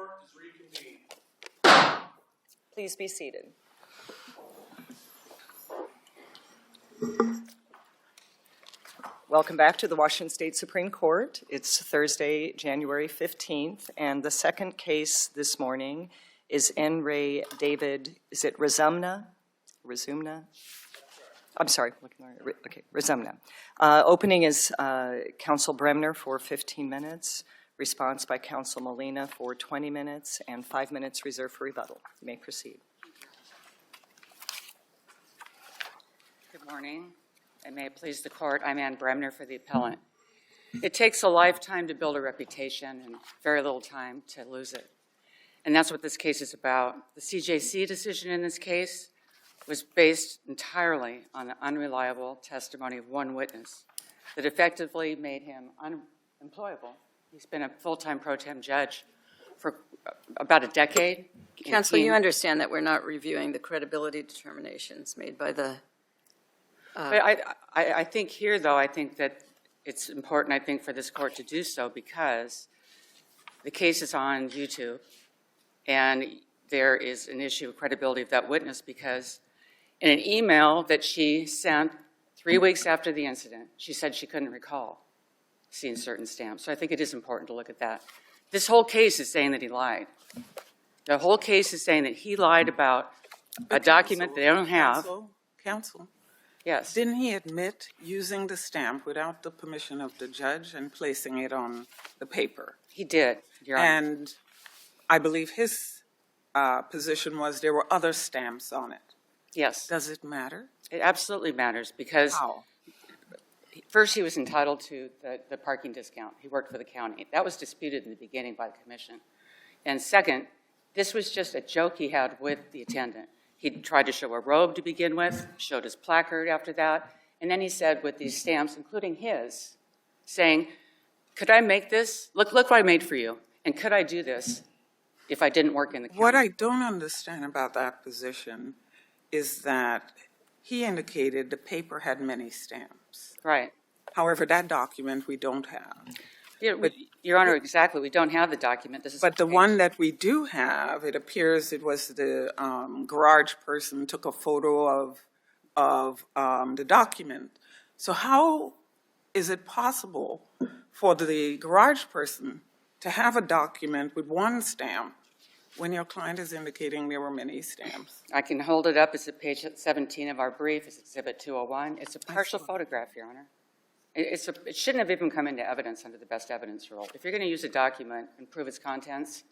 Court is reconvened. Please be seated. Welcome back to the Washington State Supreme Court. It's Thursday, January 15th, and the second case this morning is N. Ray David, is it Ruzumna? Ruzumna? I'm sorry, okay, Ruzumna. Opening is Counsel Bremner for 15 minutes, response by Counsel Molina for 20 minutes, and 5 minutes reserved for rebuttal. You may proceed. Good morning, and may it please the court, I'm Ann Bremner for the appellant. It takes a lifetime to build a reputation and very little time to lose it. And that's what this case is about. The CJC decision in this case was based entirely on the unreliable testimony of one witness that effectively made him unemployable. He's been a full-time pro tem judge for about a decade. Counsel, you understand that we're not reviewing the credibility determinations made by the... But I think here, though, I think that it's important, I think, for this court to do so because the case is on YouTube and there is an issue of credibility of that witness because in an email that she sent 3 weeks after the incident, she said she couldn't recall seeing certain stamps. So I think it is important to look at that. This whole case is saying that he lied. The whole case is saying that he lied about a document they don't have. Counsel. Yes. Didn't he admit using the stamp without the permission of the judge and placing it on the paper? He did, Your Honor. And I believe his position was there were other stamps on it. Yes. Does it matter? It absolutely matters because How? first he was entitled to the parking discount. He worked for the county. That was disputed in the beginning by the commission. And second, this was just a joke he had with the attendant. He tried to show a robe to begin with, showed his placard after that, and then he said with these stamps, including his, saying, could I make this? Look what I made for you. And could I do this if I didn't work in the county? What I don't understand about that position is that he indicated the paper had many stamps. Right. However, that document we don't have. Your Honor, exactly. We don't have the document. This is But the one that we do have, it appears it was the garage person took a photo of the document. So how is it possible for the garage person to have a document with one stamp when your client is indicating there were many stamps? I can hold it up. It's at page 17 of our brief. It's Exhibit 201. It's a partial photograph, Your Honor. It shouldn't have even come into evidence under the best evidence rule. If you're going to use a document and prove its contents,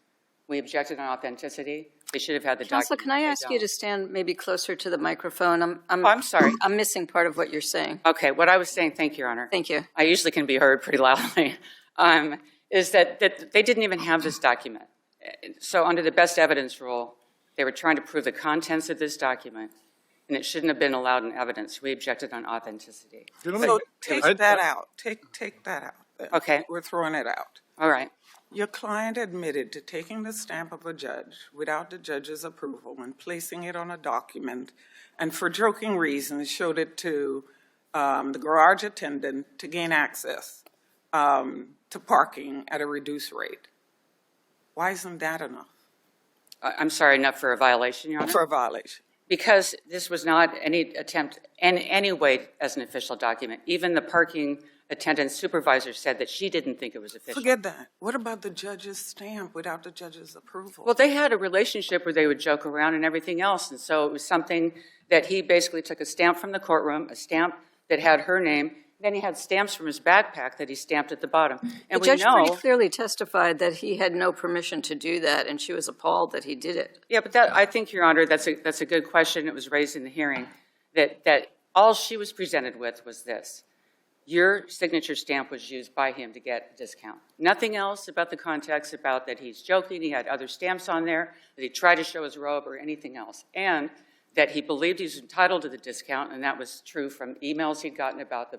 we objected on authenticity. They should have had the Counsel, document. can I ask you to stand maybe closer to the microphone? I'm sorry. I'm missing part of what you're saying. Okay, what I was saying, thank you, Your Honor. Thank you. I usually can be heard pretty loudly, is that they didn't even have this document. So under the best evidence rule, they were trying to prove the contents of this document, and it shouldn't have been allowed in evidence. We objected on authenticity. So take that out. Take that out. Then. Okay. We're throwing it out. All right. Your client admitted to taking the stamp of a judge without the judge's approval and placing it on a document, and for joking reasons showed it to the garage attendant to gain access to parking at a reduced rate. Why isn't that enough? I'm sorry, enough for a violation, Your Honor? For a violation. Because this was not any attempt in any way as an official document. Even the parking attendant supervisor said that she didn't think it was official. Forget that. What about the judge's stamp without the judge's approval? Well, they had a relationship where they would joke around and everything else, and so it was something that he basically took a stamp from the courtroom, a stamp that had her name, then he had stamps from his backpack that he stamped at the bottom. And The judge pretty clearly testified that he had no permission to do that, and she was appalled that he did it. Yeah, but I think, Your Honor, that's a good question. It was raised in the hearing that all she was presented with was this. Your signature stamp was used by him to get a discount. Nothing else about the context, about that he's joking, he had other stamps on there, that he tried to show his robe or anything else. And that he believed he was entitled to the discount, and that was true from emails he'd gotten about the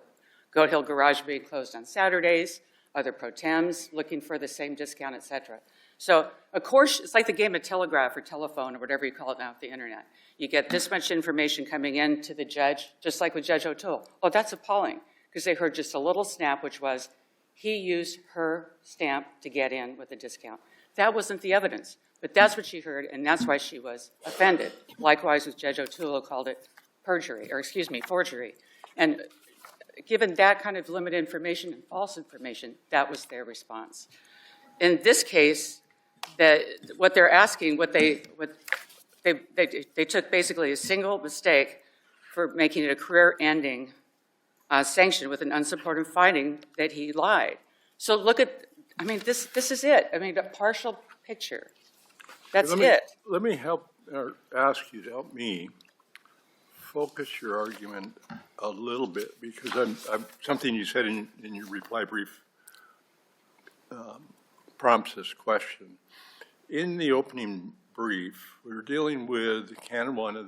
Goat Hill Garage being closed on Saturdays, other pro tems looking for the same discount, et cetera. So, of course, it's like the game of telegraph or telephone or whatever you call it now with the internet. You get this much information coming in to the judge, just like with Judge O'Toole. Oh, that's appalling, because they heard just a little snap, which was he used her stamp to get in with a discount. That wasn't the evidence. But that's what she heard, and that's why she was offended. Likewise, with Judge O'Toole called it perjury, or excuse me, forgery. And given that kind of limited information and false information, that was their response. In this case, what they're asking, they took basically a single mistake for making it a career-ending sanction with an unsupported finding that he lied. So look at, I mean, this is it. I mean, a partial picture. That's it. Let me help, or ask you to help me focus your argument a little bit, because something you said in your reply brief prompts this question. In the opening brief, we were dealing with Canon 1 of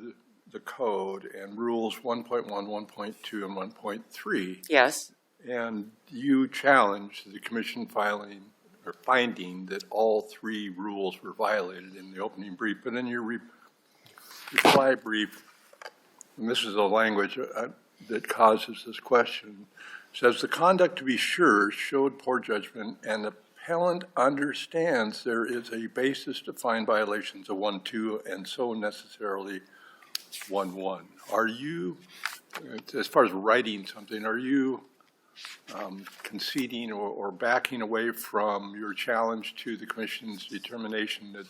the code and rules 1.1, 1.2, and 1.3. Yes. And you challenged the commission finding that all three rules were violated in the opening brief. But in your reply brief, and this is the language that causes this question, says the conduct to be sure showed poor judgment, and the appellant understands there is a basis to find violations of 1.2 and so necessarily 1.1. Are you, as far as writing something, are you conceding or backing away from your challenge to the commission's determination that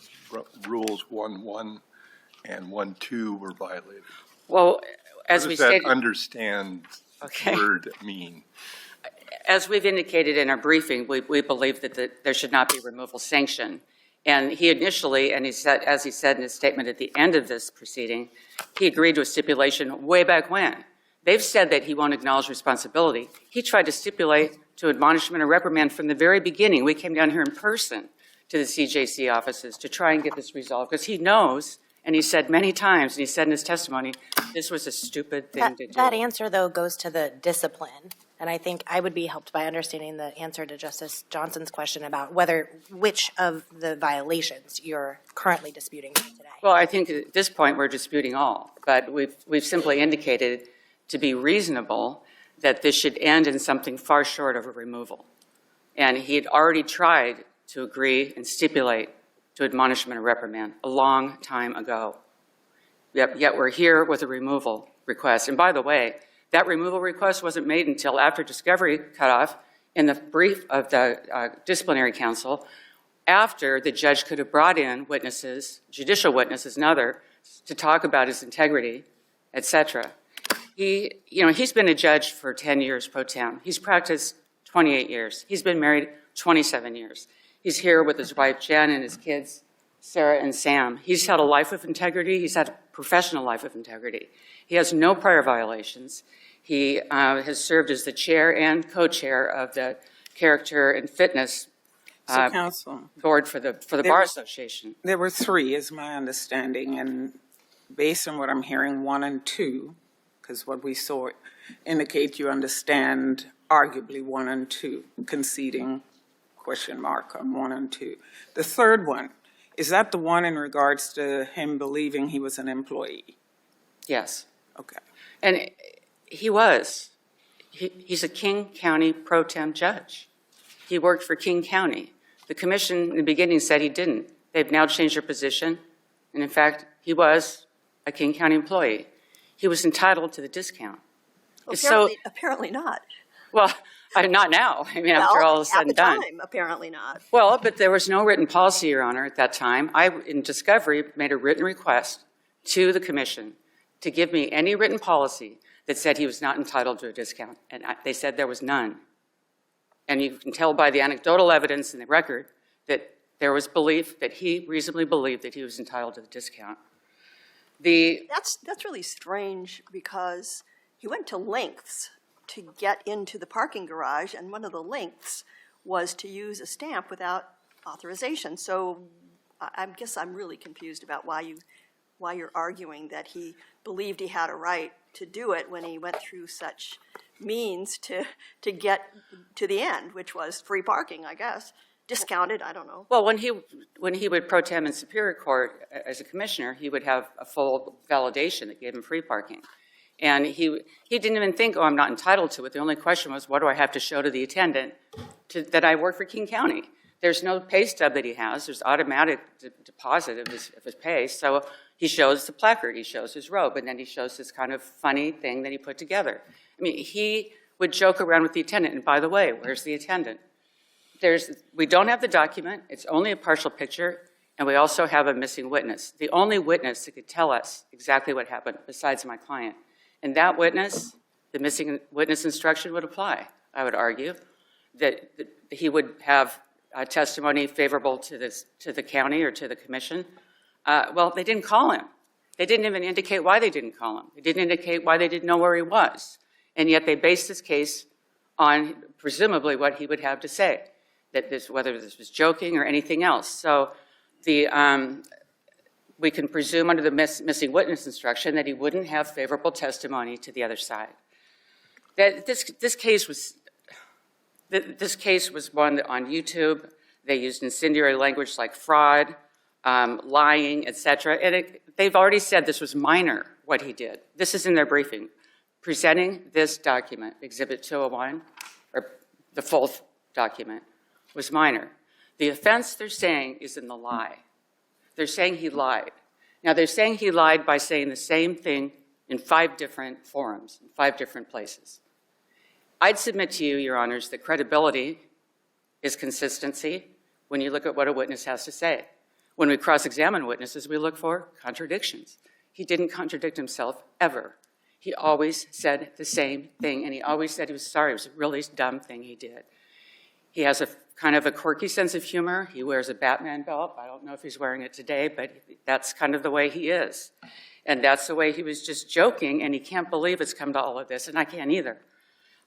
rules 1.1 and 1.2 were violated? Well, as we What does stated, that understand word mean? as we've indicated in our briefing, we believe that there should not be removal sanction. And he initially, and he said, as he said in his statement at the end of this proceeding, he agreed to a stipulation way back when. They've said that he won't acknowledge responsibility. He tried to stipulate to admonishment or reprimand from the very beginning. We came down here in person to the CJC offices to try and get this resolved, because he knows, and he said many times, and he said in his testimony, this was a stupid thing to do. That answer, though, goes to the discipline. And I think I would be helped by understanding the answer to Justice Johnson's question about which of the violations you're currently disputing today. Well, I think at this point we're disputing all, but we've simply indicated to be reasonable that this should end in something far short of a removal. And he had already tried to agree and stipulate to admonishment or reprimand a long time ago. Yet we're here with a removal request. And by the way, that removal request wasn't made until after discovery cutoff in the brief of the disciplinary council, after the judge could have brought in witnesses, judicial witnesses and other, to talk about his integrity, et cetera. He's been a judge for 10 years pro tem. He's practiced 28 years. He's been married 27 years. He's here with his wife, Jen, and his kids, Sarah and Sam. He's had a life of integrity. He's had a professional life of integrity. He has no prior violations. He has served as the chair and co-chair of the Character and Fitness Counsel, Board for the Bar Association. there were three, is my understanding, and based on what I'm hearing, 1 and 2, because what we saw indicate you understand arguably 1 and 2, conceding question mark on 1 and 2. The third one, is that the one in regards to him believing he was an employee? Yes. Okay. And he was. He's a King County pro tem judge. He worked for King County. The commission in the beginning said he didn't. They've now changed their position. And in fact, he was a King County employee. He was entitled to the discount. Apparently not. Well, not now. I mean, after all is said and done. At the time, apparently not. Well, but there was no written policy, Your Honor, at that time. I, in discovery, made a written request to the commission to give me any written policy that said he was not entitled to a discount. And they said there was none. And you can tell by the anecdotal evidence in the record that there was belief that he reasonably believed that he was entitled to the discount. That's really strange, because he went to lengths to get into the parking garage, and one of the lengths was to use a stamp without authorization. So I guess I'm really confused about why you're arguing that he believed he had a right to do it when he went through such means to get to the end, which was free parking, I guess. Discounted, I don't know. Well, when he would pro tem in Superior Court as a commissioner, he would have a full validation that gave him free parking. And he didn't even think, oh, I'm not entitled to it. The only question was, what do I have to show to the attendant that I work for King County? There's no pay stub that he has. There's automatic deposit of his pay. So he shows the placard, he shows his robe, and then he shows this kind of funny thing that he put together. I mean, he would joke around with the attendant. And by the way, where's the attendant? We don't have the document. It's only a partial picture. And we also have a missing witness. The only witness that could tell us exactly what happened besides my client. And that witness, the missing witness instruction would apply, I would argue, that he would have testimony favorable to the county or to the commission. Well, they didn't call him. They didn't even indicate why they didn't call him. They didn't indicate why they didn't know where he was. And yet they based this case on presumably what he would have to say, whether this was joking or anything else. So we can presume under the missing witness instruction that he wouldn't have favorable testimony to the other side. That this case was one on YouTube. They used incendiary language like fraud, lying, etc. And they've already said this was minor, what he did. This is in their briefing. Presenting this document, Exhibit 201, or the full document, was minor. The offense they're saying is in the lie. They're saying he lied. Now, they're saying he lied by saying the same thing in 5 different forums, in 5 different places. I'd submit to you, Your Honors, that credibility is consistency when you look at what a witness has to say. When we cross-examine witnesses, we look for contradictions. He didn't contradict himself ever. He always said the same thing, and he always said he was sorry. It was a really dumb thing he did. He has a kind of a quirky sense of humor. He wears a Batman belt. I don't know if he's wearing it today, but that's kind of the way he is. And that's the way he was just joking, and he can't believe it's come to all of this, and I can't either.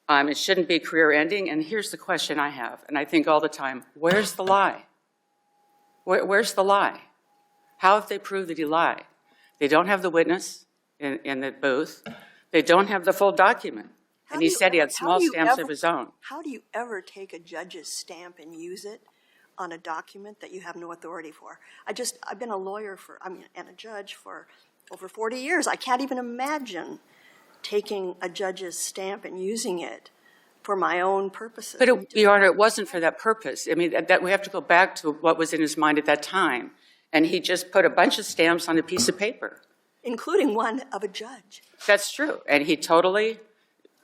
It shouldn't be career-ending, and here's the question I have, and I think all the time, where's the lie? Where's the lie? How have they proved that he lied? They don't have the witness in the booth. They don't have the full document. And he said he had small stamps of his own. How do you ever take a judge's stamp and use it on a document that you have no authority for? I've been a lawyer and a judge for over 40 years. I can't even imagine taking a judge's stamp and using it for my own purposes. But, Your Honor, it wasn't for that purpose. I mean, that we have to go back to what was in his mind at that time. And he just put a bunch of stamps on a piece of paper. Including one of a judge. That's true. And he totally,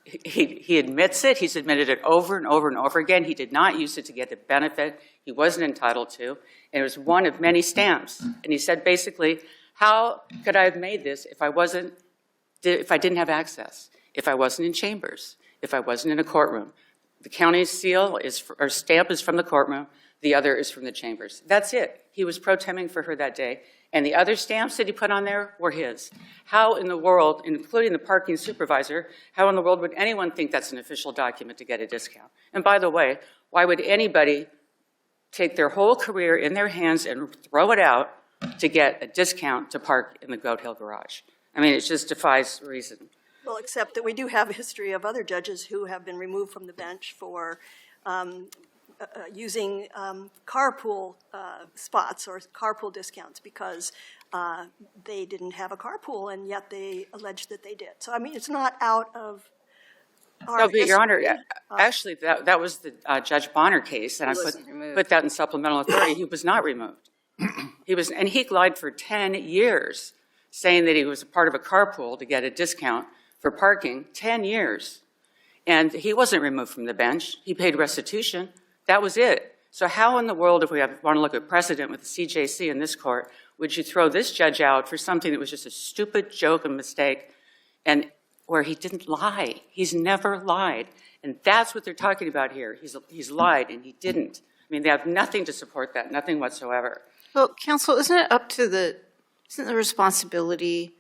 he admits it. He's admitted it over and over and over again. He did not use it to get the benefit he wasn't entitled to. And it was one of many stamps. And he said, basically, how could I have made this if I didn't have access, if I wasn't in chambers, if I wasn't in a courtroom? The county's seal or stamp is from the courtroom. The other is from the chambers. That's it. He was pro temping for her that day. And the other stamps that he put on there were his. How in the world, including the parking supervisor, how in the world would anyone think that's an official document to get a discount? And by the way, why would anybody take their whole career in their hands and throw it out to get a discount to park in the Goat Hill garage? I mean, it just defies reason. Well, except that we do have a history of other judges who have been removed from the bench for using carpool spots or carpool discounts because they didn't have a carpool, and yet they alleged that they did. So, I mean, it's not out of our No, but Your Honor, actually, that was the Judge Bonner case, and I put that in supplemental authority. He was not removed. And he lied for 10 years, saying that he was a part of a carpool to get a discount for parking. 10 years. And he wasn't removed from the bench. He paid restitution. That was it. So how in the world, if we want to look at precedent with the CJC in this court, would you throw this judge out for something that was just a stupid joke and mistake, and where he didn't lie? He's never lied. And that's what they're talking about here. He's lied, and he didn't. I mean, they have nothing to support that, nothing whatsoever. Well, counsel, isn't the responsibility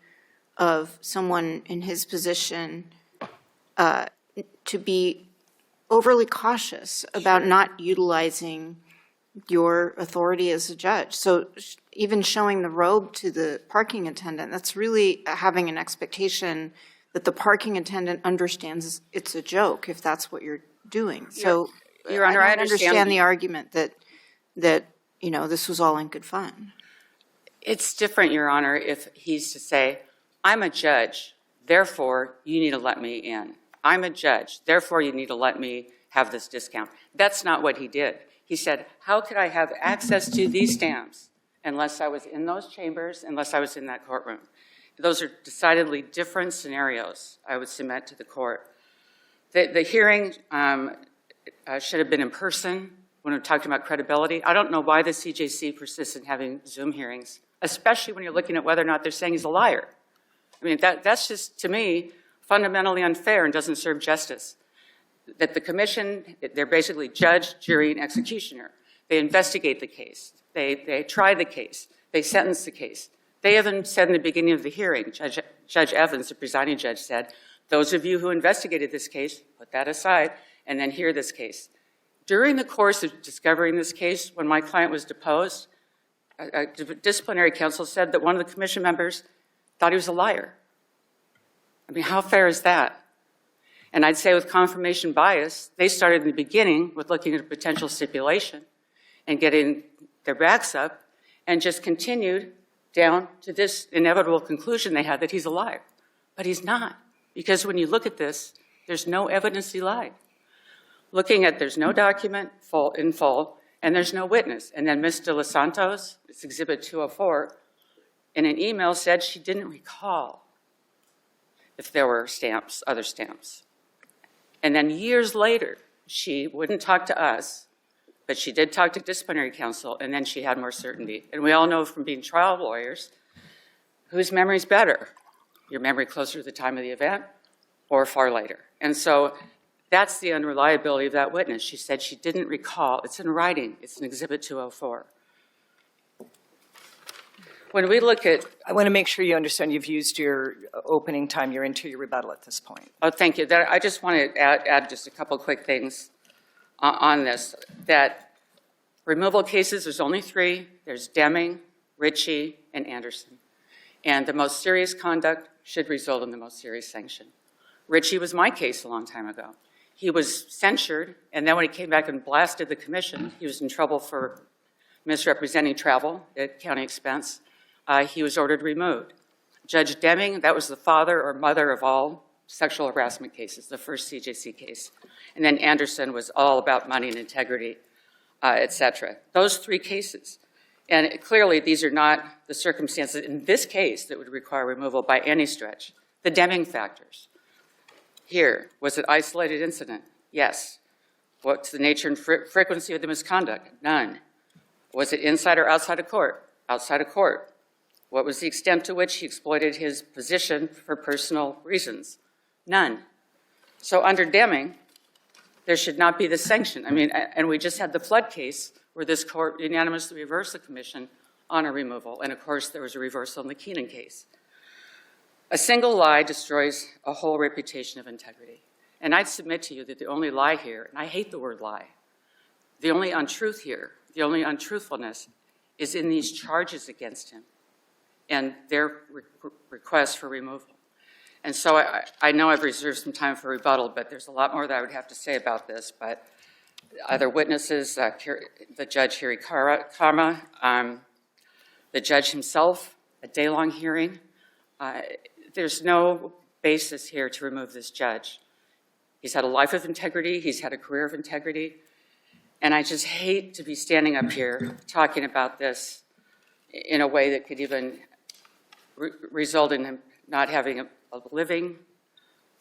of someone in his position to be overly cautious about not utilizing your authority as a judge? So even showing the robe to the parking attendant, that's really having an expectation that the parking attendant understands it's a joke if that's what you're doing. So Your Honor, I understand the argument that you know, this was all in good fun. It's different, Your Honor, if he's to say, I'm a judge, therefore you need to let me in. I'm a judge, therefore you need to let me have this discount. That's not what he did. He said, how could I have access to these stamps unless I was in those chambers, unless I was in that courtroom? Those are decidedly different scenarios, I would submit to the court. The hearing should have been in person when we're talking about credibility. I don't know why the CJC persists in having Zoom hearings, especially when you're looking at whether or not they're saying he's a liar. I mean, that's just, to me, fundamentally unfair and doesn't serve justice. That the commission, they're basically judge, jury, and executioner. They investigate the case. They try the case. They sentence the case. They even said in the beginning of the hearing, Judge Evans, the presiding judge, said, those of you who investigated this case, put that aside, and then hear this case. During the course of discovering this case, when my client was deposed, a disciplinary counsel said that one of the commission members thought he was a liar. I mean, how fair is that? And I'd say with confirmation bias, they started in the beginning with looking at a potential stipulation and getting their backs up and just continued down to this inevitable conclusion they had that he's a liar. But he's not, because when you look at this, there's no evidence he lied. Looking at there's no document in full, and there's no witness. And then Ms. De Los Santos, it's Exhibit 204, in an email said she didn't recall if there were stamps, other stamps. And then years later, she wouldn't talk to us, but she did talk to disciplinary counsel, and then she had more certainty. And we all know from being trial lawyers, whose memory's better? Your memory closer to the time of the event or far later? And so that's the unreliability of that witness. She said she didn't recall. It's in writing. It's in Exhibit 204. When we look at... I want to make sure you understand you've used your opening time. You're into your rebuttal at this point. Oh, thank you. I just want to add just a couple quick things on this. That removal cases, there's only 3. There's Deming, Ritchie, and Anderson. And the most serious conduct should result in the most serious sanction. Ritchie was my case a long time ago. He was censured, and then when he came back and blasted the commission, he was in trouble for misrepresenting travel at county expense. He was ordered removed. Judge Deming, that was the father or mother of all sexual harassment cases, the first CJC case. And then Anderson was all about money and integrity, et cetera. Those 3 cases. And clearly, these are not the circumstances in this case that would require removal by any stretch. The Deming factors. Here, was it isolated incident? Yes. What's the nature and frequency of the misconduct? None. Was it inside or outside of court? Outside of court. What was the extent to which he exploited his position for personal reasons? None. So under Deming, there should not be the sanction. I mean, and we just had the flood case where this court unanimously reversed the commission on a removal. And of course, there was a reversal in the Canon case. A single lie destroys a whole reputation of integrity. And I'd submit to you that the only lie here, and I hate the word lie, the only untruth here, the only untruthfulness is in these charges against him and their request for removal. And so I know I've reserved some time for rebuttal, but there's a lot more that I would have to say about this. But other witnesses, the Judge Hirikama, the judge himself, a day-long hearing. There's no basis here to remove this judge. He's had a life of integrity. He's had a career of integrity. And I just hate to be standing up here talking about this in a way that could even result in him not having a living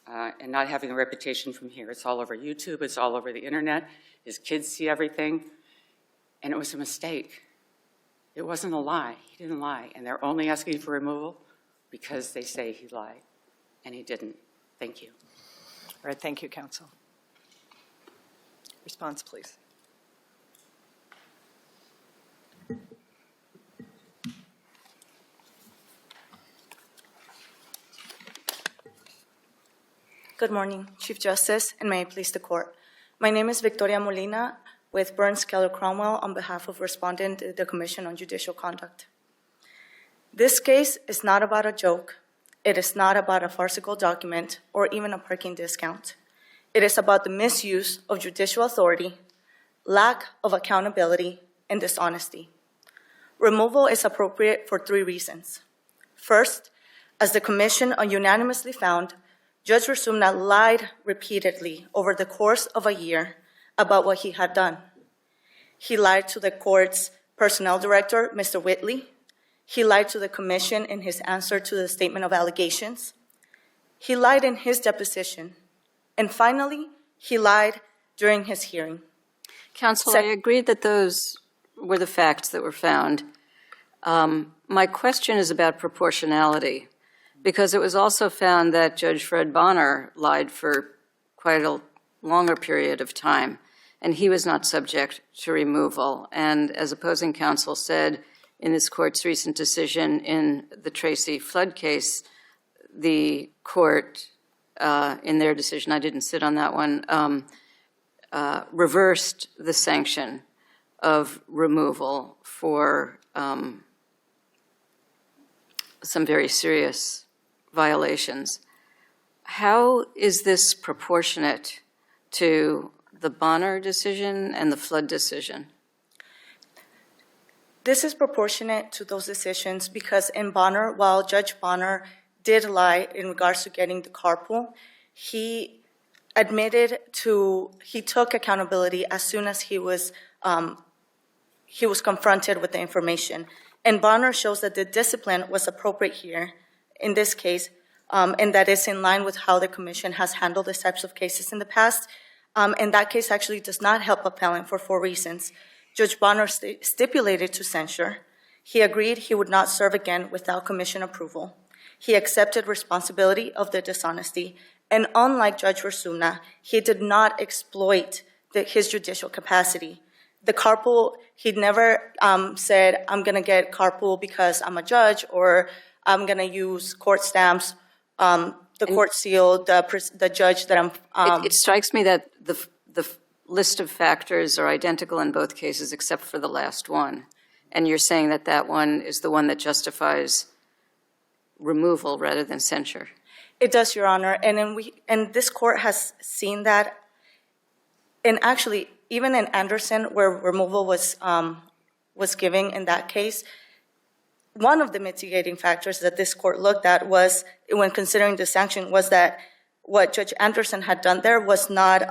and not having a reputation from here. It's all over YouTube. It's all over the internet. His kids see everything. And it was a mistake. It wasn't a lie. He didn't lie. And they're only asking for removal because they say he lied. And he didn't. Thank you. All right, thank you, counsel. Response, please. Good morning, Chief Justice, and may it please the court. My name is Victoria Molina with Burns Keller Cromwell on behalf of Respondent, the Commission on Judicial Conduct. This case is not about a joke. It is not about a farcical document or even a parking discount. It is about the misuse of judicial authority, lack of accountability, and dishonesty. Removal is appropriate for 3 reasons. First, as the Commission unanimously found, Judge Ruzumna lied repeatedly over the course of a year about what he had done. He lied to the court's personnel director, Mr. Whitley. He lied to the commission in his answer to the statement of allegations. He lied in his deposition. And finally, he lied during his hearing. Counsel, I agree that those were the facts that were found. My question is about proportionality, because it was also found that Judge Fred Bonner lied for quite a longer period of time, and he was not subject to removal. And as opposing counsel said in this court's recent decision in the Tracy Flood case, the court, in their decision, I didn't sit on that one, reversed the sanction of removal for some very serious violations. How is this proportionate to the Bonner decision and the Flood decision? This is proportionate to those decisions because in Bonner, while Judge Bonner did lie in regards to getting the carpool, he took accountability as soon as he was confronted with the information. And Bonner shows that the discipline was appropriate here, in this case, and that is in line with how the commission has handled these types of cases in the past. And that case actually does not help appellant for 4 reasons. Judge Bonner stipulated to censure. He agreed he would not serve again without commission approval. He accepted responsibility of the dishonesty. And unlike Judge Ruzumna, he did not exploit his judicial capacity. The carpool, he never said, I'm going to get carpool because I'm a judge, or I'm going to use court stamps, the court seal, the judge that I'm... It strikes me that the list of factors are identical in both cases except for the last one. And you're saying that that one is the one that justifies removal rather than censure. It does, Your Honor. And this court has seen that. And actually, even in Anderson, where removal was given in that case, one of the mitigating factors that this court looked at was, when considering the sanction, was that what Judge Anderson had done there was not,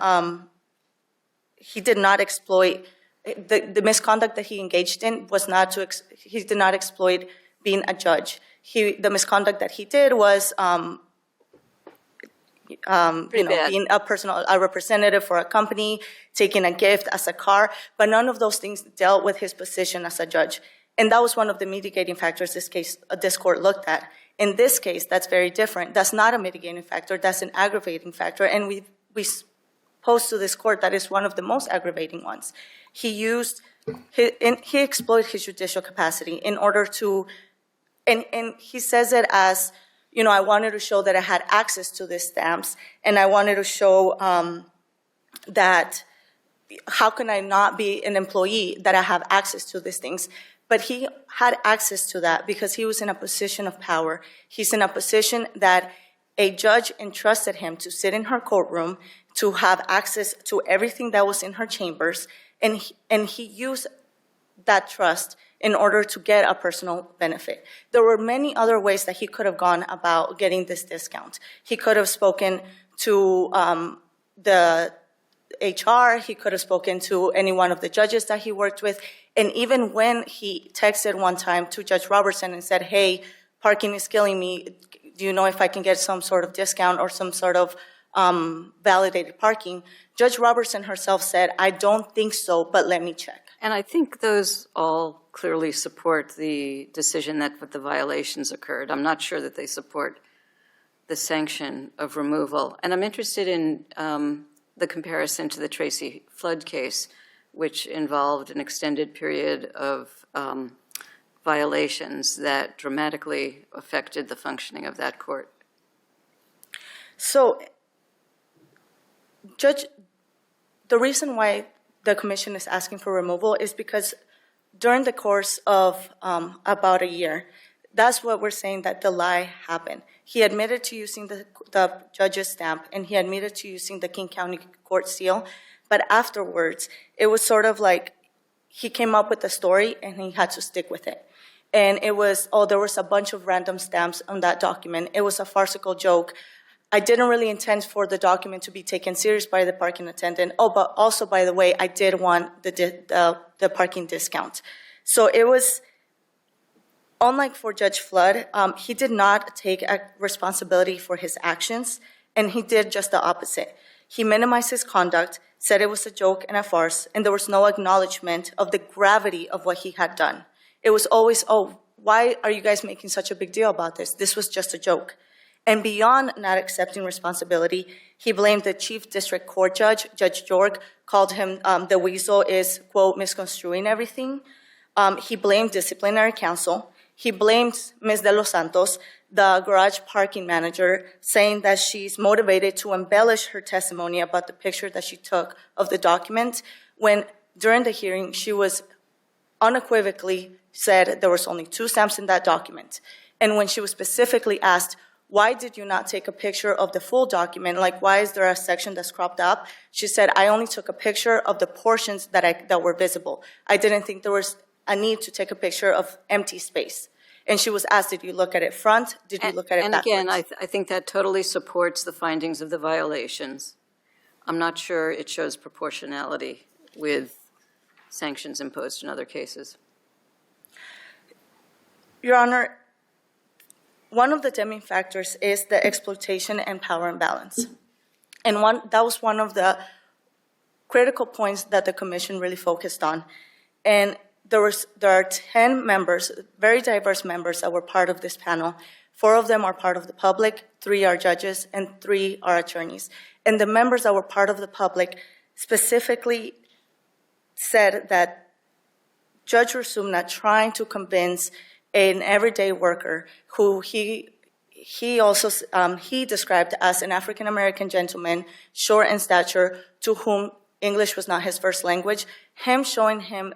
he did not exploit, the misconduct that he engaged in was not he did not exploit being a judge. The misconduct that he did was, being a representative for a company, taking a gift as a car, but none of those things dealt with his position as a judge. And that was one of the mitigating factors this court looked at. In this case, that's very different. That's not a mitigating factor. That's an aggravating factor. And we posed to this court that is one of the most aggravating ones. He exploited his judicial capacity in order to, and he says it as, I wanted to show that I had access to these stamps, and I wanted to show that how can I not be an employee that I have access to these things. But he had access to that because he was in a position of power. He's in a position that a judge entrusted him to sit in her courtroom, to have access to everything that was in her chambers, and he used that trust in order to get a personal benefit. There were many other ways that he could have gone about getting this discount. He could have spoken to the HR, he could have spoken to any one of the judges that he worked with, and even when he texted one time to Judge Robertson and said, hey, parking is killing me, do you know if I can get some sort of discount or some sort of validated parking? Judge Robertson herself said, I don't think so, but let me check. And I think those all clearly support the decision that the violations occurred. I'm not sure that they support the sanction of removal. And I'm interested in the comparison to the Tracy Flood case, which involved an extended period of violations that dramatically affected the functioning of that court. So, Judge, the reason why the commission is asking for removal is because during the course of about a year, that's what we're saying that the lie happened. He admitted to using the judge's stamp, and he admitted to using the King County Court seal, but afterwards, it was sort of like he came up with a story and he had to stick with it. And it was, there was a bunch of random stamps on that document. It was a farcical joke. I didn't really intend for the document to be taken serious by the parking attendant. Oh, but also, by the way, I did want the parking discount. So it was, unlike for Judge Flood, he did not take responsibility for his actions, and he did just the opposite. He minimized his conduct, said it was a joke and a farce, and there was no acknowledgement of the gravity of what he had done. It was always, oh, why are you guys making such a big deal about this? This was just a joke. And beyond not accepting responsibility, he blamed the Chief District Court Judge, Judge York, called him the weasel is, quote, misconstruing everything. He blamed disciplinary counsel. He blamed Ms. De Los Santos, the garage parking manager, saying that she's motivated to embellish her testimony about the picture that she took of the document, when during the hearing she was unequivocally said there was only 2 stamps in that document. And when she was specifically asked, why did you not take a picture of the full document? Like, why is there a section that's cropped up? She said, I only took a picture of the portions that were visible. I didn't think there was a need to take a picture of empty space. And she was asked, did you look at it front? Did you look at it backwards? And again, I think that totally supports the findings of the violations. I'm not sure it shows proportionality with sanctions imposed in other cases. Your Honor, one of the damning factors is the exploitation and power imbalance. And that was one of the critical points that the commission really focused on. And there are 10 members, very diverse members that were part of this panel. 4 of them are part of the public, 3 are judges, and 3 are attorneys. And the members that were part of the public specifically said that Judge Ruzumna, trying to convince an everyday worker who he described as an African-American gentleman, short in stature, to whom English was not his first language, showing him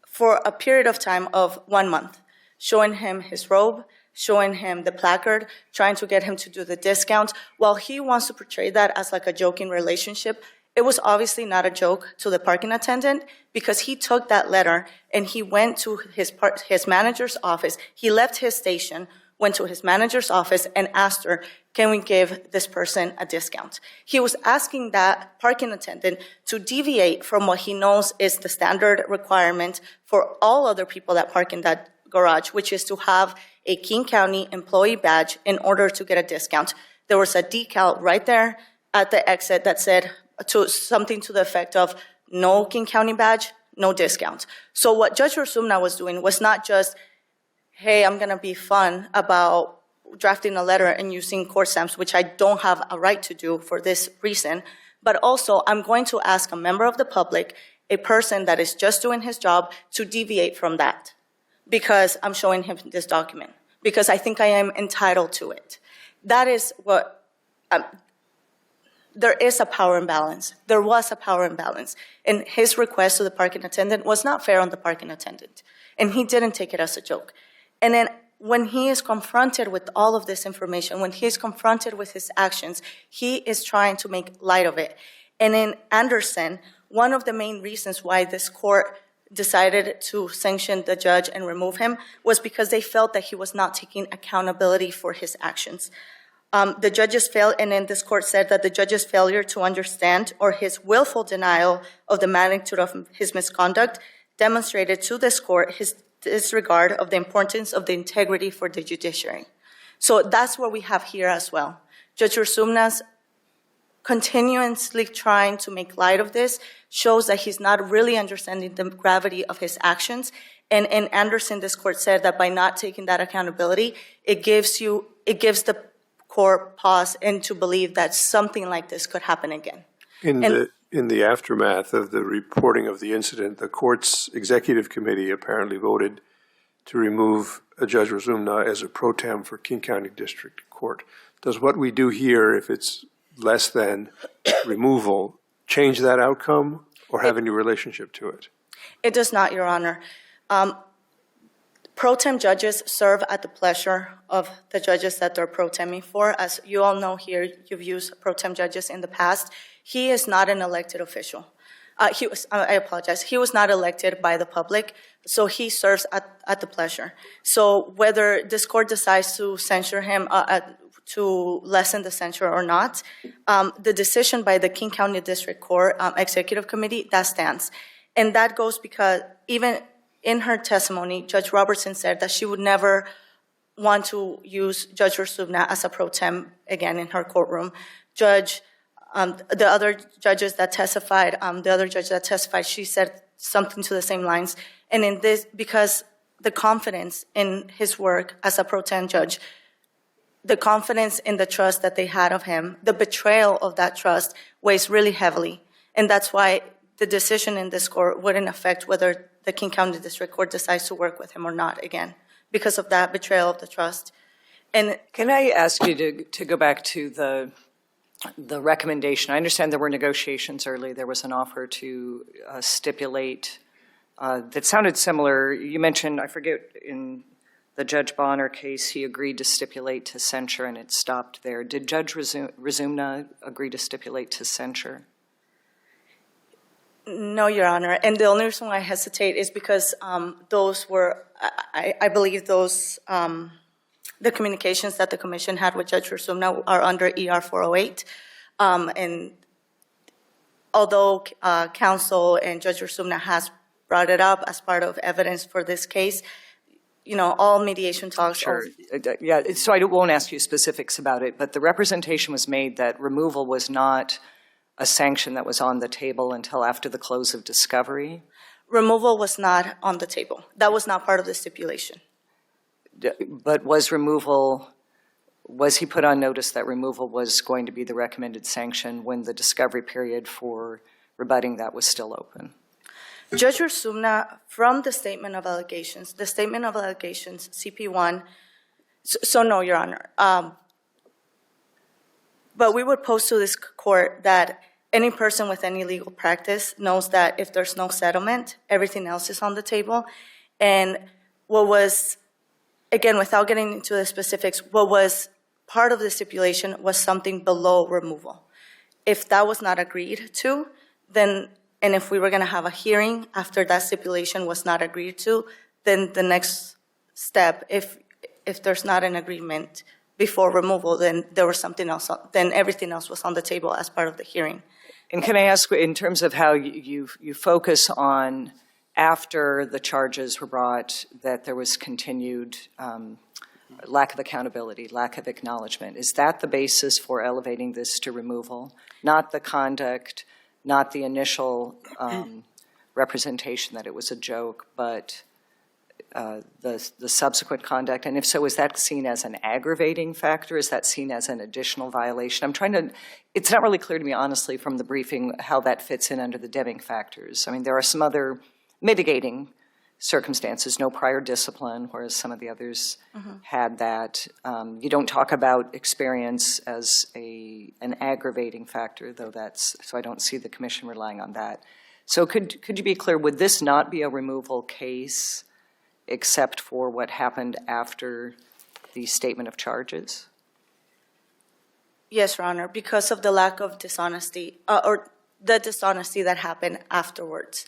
for a period of time of 1 month, showing him his robe, showing him the placard, trying to get him to do the discount. While he wants to portray that as like a joking relationship, it was obviously not a joke to the parking attendant, because he took that letter and he went to his manager's office. He left his station, went to his manager's office and asked her, can we give this person a discount? He was asking that parking attendant to deviate from what he knows is the standard requirement for all other people that park in that garage, which is to have a King County employee badge in order to get a discount. There was a decal right there at the exit that said something to the effect of no King County badge, no discount. So what Judge Ruzumna was doing was not just, hey, I'm going to be fun about drafting a letter and using court stamps, which I don't have a right to do for this reason, but also I'm going to ask a member of the public, a person that is just doing his job, to deviate from that because I'm showing him this document, because I think I am entitled to it. That is what, there is a power imbalance. There was a power imbalance. And his request to the parking attendant was not fair on the parking attendant. And he didn't take it as a joke. And then when he is confronted with all of this information, when he is confronted with his actions, he is trying to make light of it. And in Anderson, one of the main reasons why this court decided to sanction the judge and remove him was because they felt that he was not taking accountability for his actions. The judges failed, and then this court said that the judge's failure to understand or his willful denial of the magnitude of his misconduct demonstrated to this court his disregard of the importance of the integrity for the judiciary. So that's what we have here as well. Judge Ruzumna's continuously trying to make light of this shows that he's not really understanding the gravity of his actions. And in Anderson, this court said that by not taking that accountability, it gives the court pause and to believe that something like this could happen again. In the aftermath of the reporting of the incident, the court's executive committee apparently voted to remove Judge Ruzumna as a pro tem for King County District Court. Does what we do here, if it's less than removal, change that outcome or have any relationship to it? It does not, Your Honor. Pro tem judges serve at the pleasure of the judges that they're pro temping for. As you all know here, you've used pro tem judges in the past. He is not an elected official. I apologize. He was not elected by the public, so he serves at the pleasure. So whether this court decides to censure him, to lessen the censure or not. The decision by the King County District Court Executive Committee, that stands. And that goes because even in her testimony, Judge Robertson said that she would never want to use Judge Ruzumna as a pro tem again in her courtroom. The other judges that testified, she said something to the same lines. And in this, because the confidence in his work as a pro tem judge, the confidence in the trust that they had of him, the betrayal of that trust weighs really heavily. And that's why the decision in this court wouldn't affect whether the King County District Court decides to work with him or not again, because of that betrayal of the trust. And Can I ask you to go back to the recommendation? I understand there were negotiations early. There was an offer to stipulate that sounded similar. You mentioned, I forget, in the Judge Bonner case, he agreed to stipulate to censure, and it stopped there. Did Judge Ruzumna agree to stipulate to censure? no, Your Honor. And the only reason why I hesitate is because those were, I believe those, the communications that the commission had with Judge Ruzumna are under ER 408. And although counsel and Judge Ruzumna has brought it up as part of evidence for this case, you know, all mediation talks. Sure. Yeah, so I won't ask you specifics about it, but the representation was made that removal was not a sanction that was on the table until after the close of discovery. Removal was not on the table. That was not part of the stipulation. But was he put on notice that removal was going to be the recommended sanction when the discovery period for rebutting that was still open? Judge Ruzumna, from the statement of allegations, CP1, so no, Your Honor. But we would pose to this court that any person with any legal practice knows that if there's no settlement, everything else is on the table. And what was, again, without getting into the specifics, what was part of the stipulation was something below removal. If that was not agreed to, then, and if we were going to have a hearing after that stipulation was not agreed to, then the next step, if there's not an agreement before removal, then there was something else, then everything else was on the table as part of the hearing. And can I ask, in terms of how you focus on after the charges were brought, that there was continued lack of accountability, lack of acknowledgement, is that the basis for elevating this to removal? Not the conduct, not the initial representation that it was a joke, but the subsequent conduct? And if so, is that seen as an aggravating factor? Is that seen as an additional violation? I'm trying to, it's not really clear to me, honestly, from the briefing, how that fits in under the Deming factors. I mean, there are some other mitigating circumstances, no prior discipline, whereas some of the others had that. You don't talk about experience as an aggravating factor, though that's, so I don't see the commission relying on that. So could you be clear, would this not be a removal case except for what happened after the statement of charges? Yes, Your Honor, because of the lack of dishonesty, or the dishonesty that happened afterwards.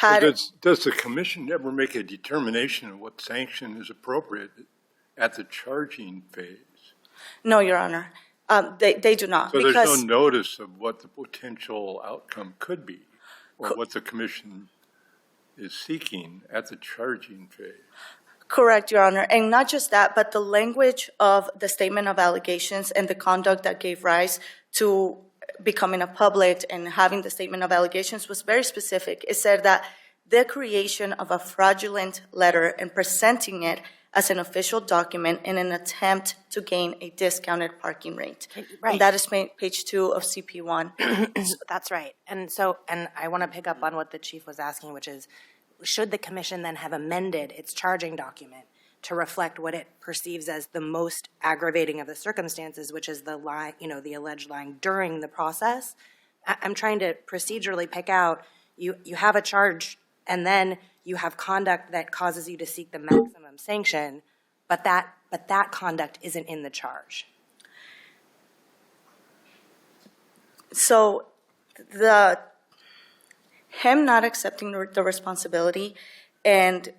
Does the commission ever make a determination of what sanction is appropriate at the charging phase? No, Your Honor, they do not. So there's no notice of what the potential outcome could be, or what the commission is seeking at the charging phase? Correct, Your Honor. And not just that, but the language of the statement of allegations and the conduct that gave rise to becoming a public and having the statement of allegations was very specific. It said that the creation of a fraudulent letter and presenting it as an official document in an attempt to gain a discounted parking rate. Right. And that is page 2 of CP1. That's right. And so, and I want to pick up on what the chief was asking, which is, should the commission then have amended its charging document to reflect what it perceives as the most aggravating of the circumstances, which is the lie, you know, the alleged lying during the process? I'm trying to procedurally pick out, you have a charge and then you have conduct that causes you to seek the maximum sanction, but that conduct isn't in the charge. So him not accepting the responsibility and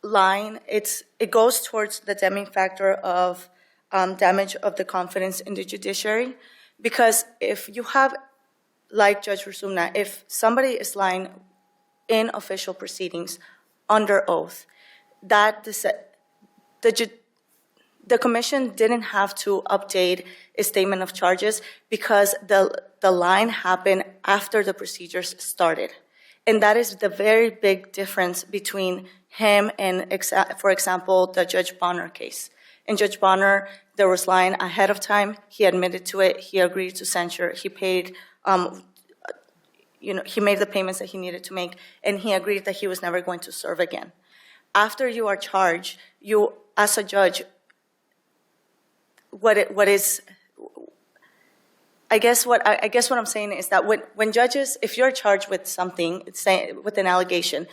lying, it goes towards the Deming factor of damage of the confidence in the judiciary. Because if you have, like Judge Ruzumna, if somebody is lying in official proceedings under oath, that the commission didn't have to update a statement of charges because the line happened after the procedures started. And that is the very big difference between him and, for example, the Judge Bonner case. In Judge Bonner, there was lying ahead of time. He admitted to it. He agreed to censure. He paid, he made the payments that he needed to make, and he agreed that he was never going to serve again. After you are charged, you, as a judge, I guess what I'm saying is that when judges, if you're charged with something, with an allegation,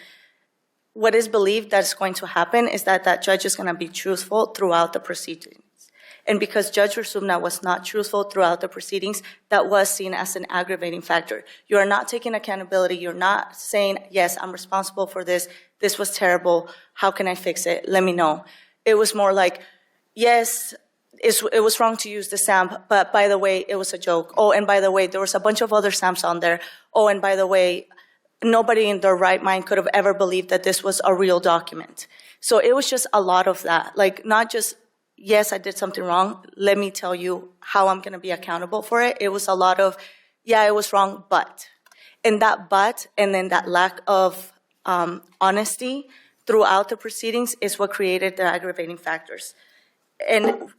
what is believed that's going to happen is that that judge is going to be truthful throughout the proceedings. And because Judge Ruzumna was not truthful throughout the proceedings, that was seen as an aggravating factor. You are not taking accountability. You're not saying, yes, I'm responsible for this. This was terrible. How can I fix it? Let me know. It was more like, yes, it was wrong to use the stamp, but by the way, it was a joke. Oh, and by the way, there was a bunch of other stamps on there. Oh, and by the way, nobody in their right mind could have ever believed that this was a real document. So it was just a lot of that. Like, not just, yes, I did something wrong. Let me tell you how I'm going to be accountable for it. It was a lot of, yeah, it was wrong, but. And that but, and then that lack of honesty throughout the proceedings is what created the aggravating factors. And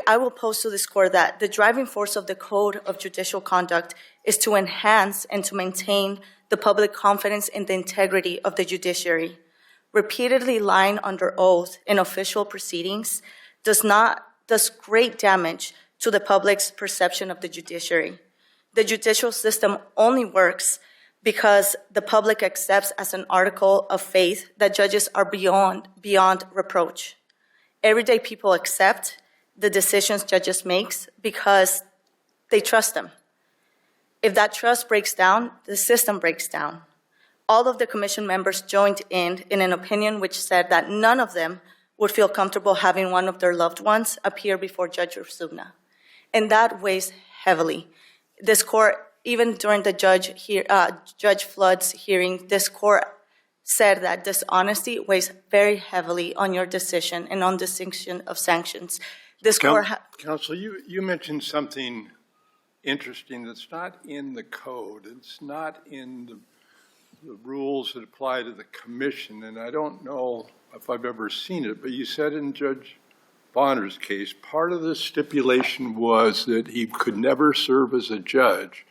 I will pose to this court that the driving force of the Code of Judicial Conduct is to enhance and to maintain the public confidence in the integrity of the judiciary. Repeatedly lying under oath in official proceedings does great damage to the public's perception of the judiciary. The judicial system only works because the public accepts as an article of faith that judges are beyond reproach. Everyday people accept the decisions judges makes because they trust them. If that trust breaks down, the system breaks down. All of the commission members joined in an opinion which said that none of them would feel comfortable having one of their loved ones appear before Judge Ruzumna. And that weighs heavily. This court, even during the Judge Flood's hearing, this court said that dishonesty weighs very heavily on your decision and on distinction of sanctions. Counsel, you mentioned something interesting that's not in the code. It's not in the rules that apply to the commission, and I don't know if I've ever seen it, but you said in Judge Bonner's case, part of the stipulation was that he could never serve as a judge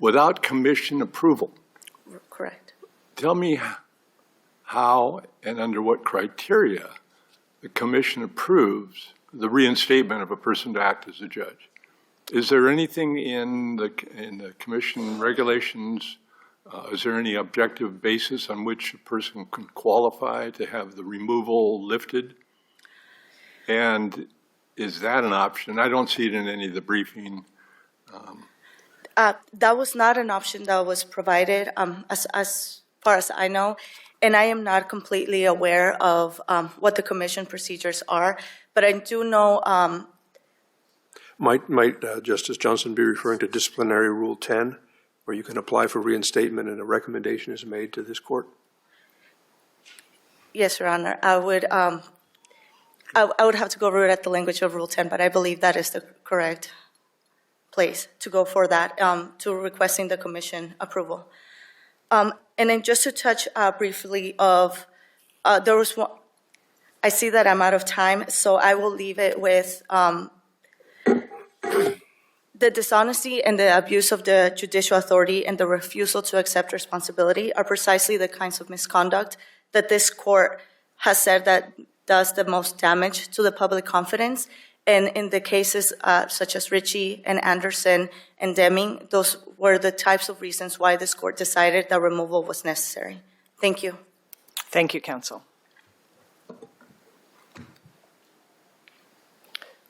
without commission approval. Correct. Tell me how and under what criteria the commission approves the reinstatement of a person to act as a judge. Is there anything in the commission regulations, is there any objective basis on which a person can qualify to have the removal lifted? And is that an option? I don't see it in any of the briefing. That was not an option that was provided, as far as I know, and I am not completely aware of what the commission procedures are, but I do know. Might Justice Johnson be referring to Disciplinary Rule 10, where you can apply for reinstatement and a recommendation is made to this court? Yes, Your Honor. I would have to go over at the language of Rule 10, but I believe that is the correct place to go for that, to requesting the commission approval. And then just to touch briefly of, there was one, I see that I'm out of time, so I will leave it with the dishonesty and the abuse of the judicial authority and the refusal to accept responsibility are precisely the kinds of misconduct that this court has said that does the most damage to the public confidence. And in the cases such as Ritchie and Anderson and Deming, those were the types of reasons why this court decided that removal was necessary. Thank you. Thank you, counsel.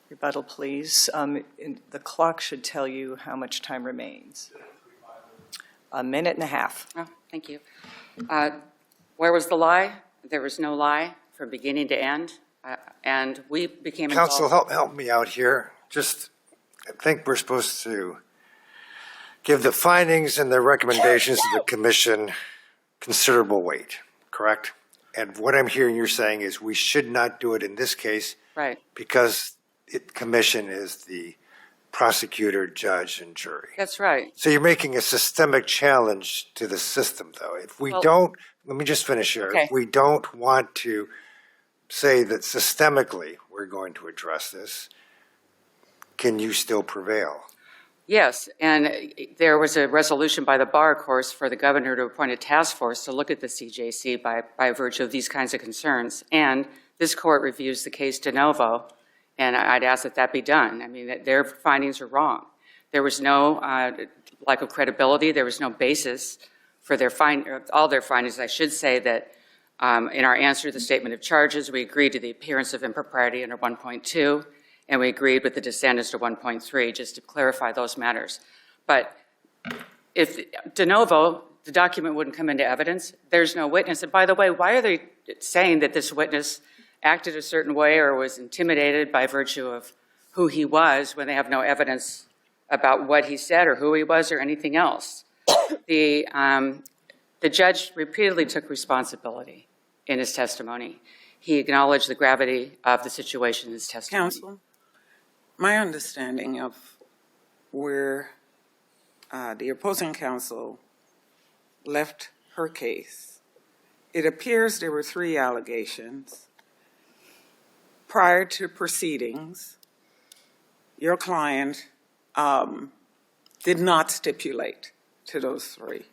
Rebuttal, please. The clock should tell you how much time remains. 1.5 minutes. Oh, thank you. Where was the lie? There was no lie from beginning to end. And we became involved. Counsel, help me out here. Just, I think we're supposed to give the findings and the recommendations of the commission considerable weight, correct? And what I'm hearing you're saying is we should not do it in this case. Right. Because commission is the prosecutor, judge, and jury. That's right. So you're making a systemic challenge to the system, though. If we Well- don't, let me just finish here. Okay. If we don't want to say that systemically we're going to address this, can you still prevail? Yes, and there was a resolution by the bar, of course, for the governor to appoint a task force to look at the CJC by virtue of these kinds of concerns. And this court reviews the case de novo, and I'd ask that that be done. I mean, their findings are wrong. There was no lack of credibility. There was no basis for all their findings. I should say that in our answer to the statement of charges, we agreed to the appearance of impropriety under 1.2, and we agreed with the dissent as to 1.3, just to clarify those matters. But if de novo, the document wouldn't come into evidence, there's no witness. And by the way, why are they saying that this witness acted a certain way or was intimidated by virtue of who he was when they have no evidence about what he said or who he was or anything else? The judge repeatedly took responsibility in his testimony. He acknowledged the gravity of the situation in his testimony. Counsel, my understanding of where the opposing counsel left her case, it appears there were 3 allegations. Prior to proceedings, your client did not stipulate to those 3.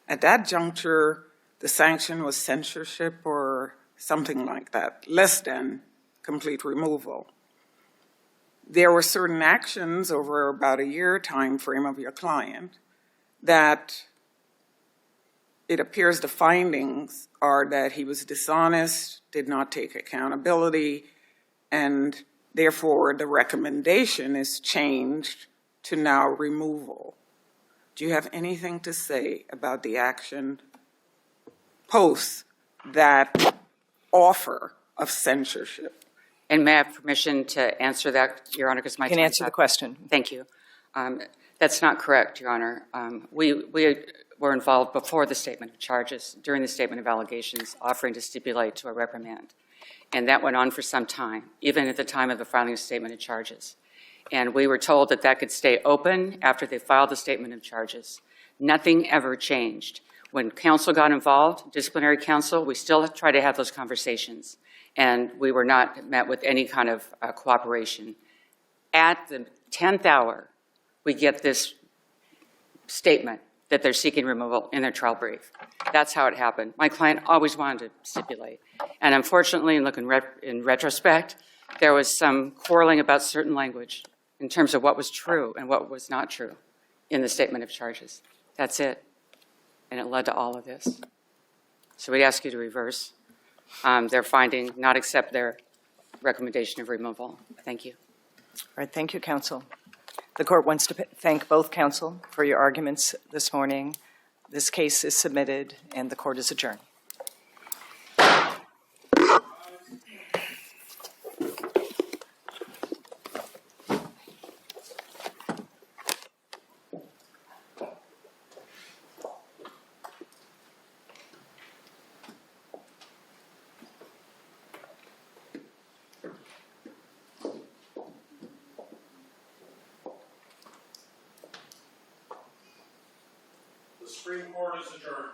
At that juncture, the sanction was censorship or something like that, less than complete removal. There were certain actions over about a year time frame of your client that it appears the findings are that he was dishonest, did not take accountability, and therefore the recommendation is changed to now removal. Do you have anything to say about the action post that offer of censorship? And may I have permission to answer that, Your Honor, because my You can time's answer the up. question. Thank you. That's not correct, Your Honor. We were involved before the statement of charges, during the statement of allegations, offering to stipulate to a reprimand. And that went on for some time, even at the time of the filing of statement of charges. And we were told that that could stay open after they filed the statement of charges. Nothing ever changed. When counsel got involved, disciplinary counsel, we still try to have those conversations. And we were not met with any kind of cooperation. At the 10th hour, we get this statement that they're seeking removal in their trial brief. That's how it happened. My client always wanted to stipulate. And unfortunately, in retrospect, there was some quarreling about certain language in terms of what was true and what was not true in the statement of charges. That's it. And it led to all of this. So we'd ask you to reverse their finding, not accept their recommendation of removal. Thank you. All right, thank you, counsel. The court wants to thank both counsel for your arguments this morning. This case is submitted and the court is adjourned. The Supreme Court is adjourned.